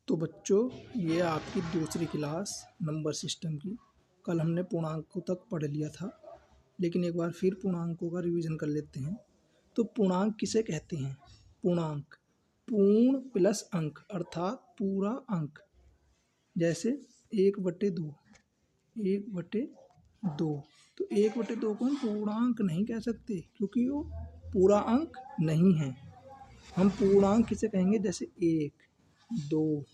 तो बच्चों, ये आपकी दूसरी क्लास नंबर सिस्टम की। कल हमने पूर्णांकों तक पढ़ लिया था, लेकिन एक बार फिर पूर्णांकों का रिवीजन कर लेते हैं। तो पूर्णांक किसे कहते हैं? पूर्णांक पूर्ण प्लस अंक अर्थात पूरा अंक। जैसे 1/2, 1/2। तो 1/2 को हम पूर्णांक नहीं कह सकते, क्योंकि वो पूरा अंक नहीं है। हम पूर्णांक किसे कहेंगे? जैसे 1, 2,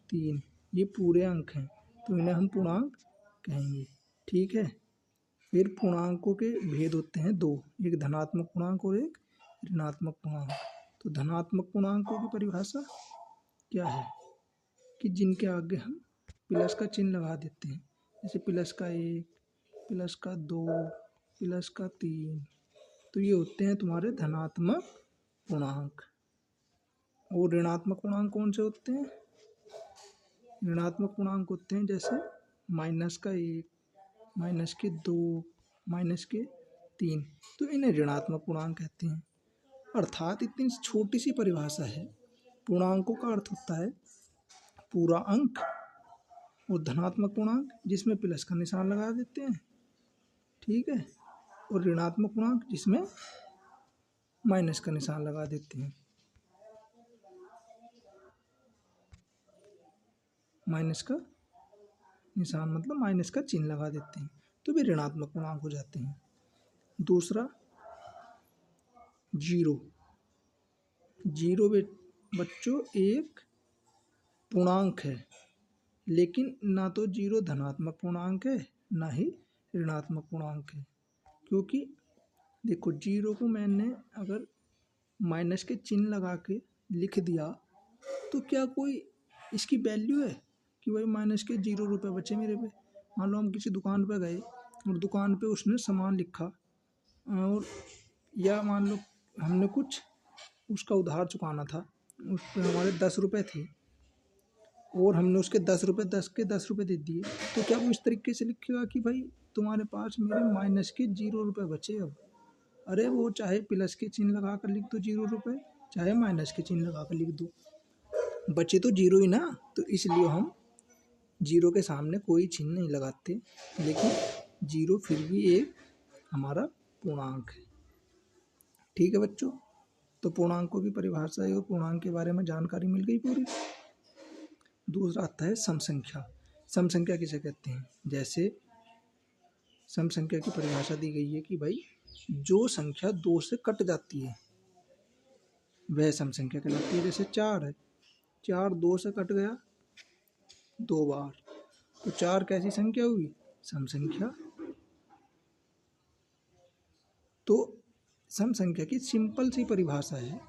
3, ये पूरे अंक हैं, तो इन्हें हम पूर्णांक कहेंगे। ठीक है। फिर पूर्णांकों के भेद होते हैं दो, एक धनात्मक पूर्णांक और एक ऋणात्मक पूर्णांक। तो धनात्मक पूर्णांकों की परिभाषा क्या है? कि जिनके आगे हम प्लस का चिन्ह लगा देते हैं, जैसे +1, +2, +3। तो ये होते हैं तुम्हारे धनात्मक पूर्णांक। और ऋणात्मक पूर्णांक कौन से होते हैं? ऋणात्मक पूर्णांक होते हैं जैसे -1, -2, -3। तो इन्हें ऋणात्मक पूर्णांक कहते हैं। अर्थात इतनी छोटी सी परिभाषा है। पूर्णांकों का अर्थ होता है पूरा अंक, और धनात्मक पूर्णांक जिसमें प्लस का निशान लगा देते हैं, ठीक है, और ऋणात्मक पूर्णांक जिसमें माइनस का निशान लगा देते हैं। माइनस का निशान मतलब माइनस का चिन्ह लगा देते हैं, तो वे ऋणात्मक पूर्णांक हो जाते हैं। दूसरा, जीरो। जीरो बच्चों एक पूर्णांक है, लेकिन ना तो जीरो धनात्मक पूर्णांक है, ना ही ऋणात्मक पूर्णांक है। क्योंकि देखो, जीरो को मैंने अगर माइनस के चिन्ह लगा के लिख दिया, तो क्या कोई इसकी वैल्यू है कि भाई माइनस के 0 रुपये बचे मेरे पे? मान लो हम किसी दुकान पे गए और दुकान पे उसने सामान लिखा, और या मान लो हमने कुछ उसका उधार चुकाना था, उस पर हमारे 10 रुपये थे, और हमने उसके 10 रुपये 10 के 10 रुपये दे दिए। तो क्या वो इस तरीके से लिखेगा कि भाई तुम्हारे पास मेरे माइनस के 0 रुपये बचे अब? अरे वो चाहे प्लस के चिन्ह लगा कर लिख दो 0 रुपये, चाहे माइनस के चिन्ह लगा कर लिख दो, बचे तो 0 ही ना। तो इसलिए हम 0 के सामने कोई चिन्ह नहीं लगाते, लेकिन 0 फिर भी एक हमारा पूर्णांक है। ठीक है बच्चों, तो पूर्णांकों की परिभाषा और पूर्णांक के बारे में जानकारी मिल गई पूरी। दूसरा आता है सम संख्या। सम संख्या किसे कहते हैं? जैसे सम संख्या की परिभाषा दी गई है कि भाई जो संख्या 2 से कट जाती है वह सम संख्या कहलाती है। जैसे 4 है, 4 2 से कट गया 2 बार, तो 4 कैसी संख्या हुई? सम संख्या। तो सम संख्या की सिंपल सी परिभाषा है,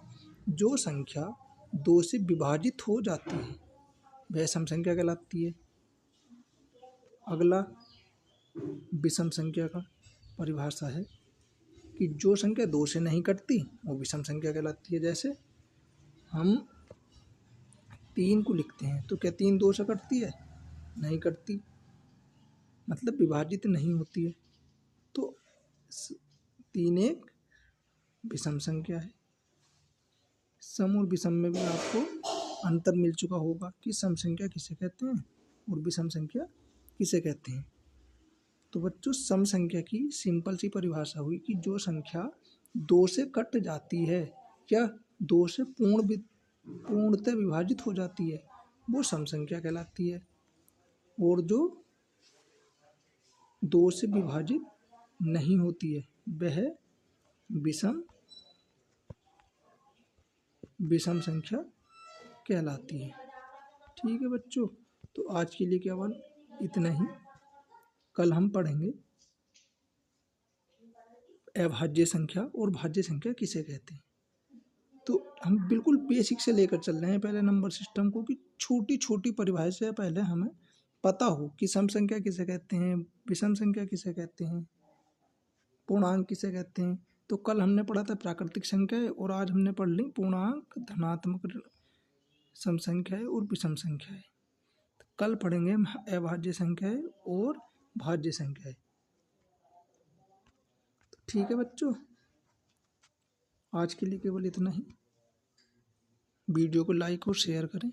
जो संख्या 2 से विभाजित हो जाती है वह सम संख्या कहलाती है। अगला विषम संख्या का परिभाषा है कि जो संख्या 2 से नहीं कटती वो विषम संख्या कहलाती है। जैसे हम 3 को लिखते हैं, तो क्या 3 2 से कटती है? नहीं कटती, मतलब विभाजित नहीं होती है। तो 3 एक विषम संख्या है। सम और विषम में भी आपको अंतर मिल चुका होगा कि सम संख्या किसे कहते हैं और विषम संख्या किसे कहते हैं। तो बच्चों, सम संख्या की सिंपल सी परिभाषा हुई कि जो संख्या 2 से कट जाती है या 2 से पूर्णतः विभाजित हो जाती है वो सम संख्या कहलाती है, और जो 2 से विभाजित नहीं होती है वह विषम संख्या कहलाती है। ठीक है बच्चों, तो आज के लिए केवल इतना ही। कल हम पढ़ेंगे अभाज्य संख्या और भाज्य संख्या किसे कहते हैं। तो हम बिल्कुल बेसिक से लेकर चल रहे हैं पहले नंबर सिस्टम को, कि छोटी छोटी परिभाषा पहले हमें पता हो कि सम संख्या किसे कहते हैं, विषम संख्या किसे कहते हैं, पूर्णांक किसे कहते हैं। तो कल हमने पढ़ा था प्राकृतिक संख्या, और आज हमने पढ़ ली पूर्णांक, धनात्मक सम संख्याएं और विषम संख्याएं। तो कल पढ़ेंगे हम अभाज्य संख्याएं और भाज्य संख्याएं। तो ठीक है बच्चों, आज के लिए केवल इतना ही। वीडियो को लाइक और शेयर करें।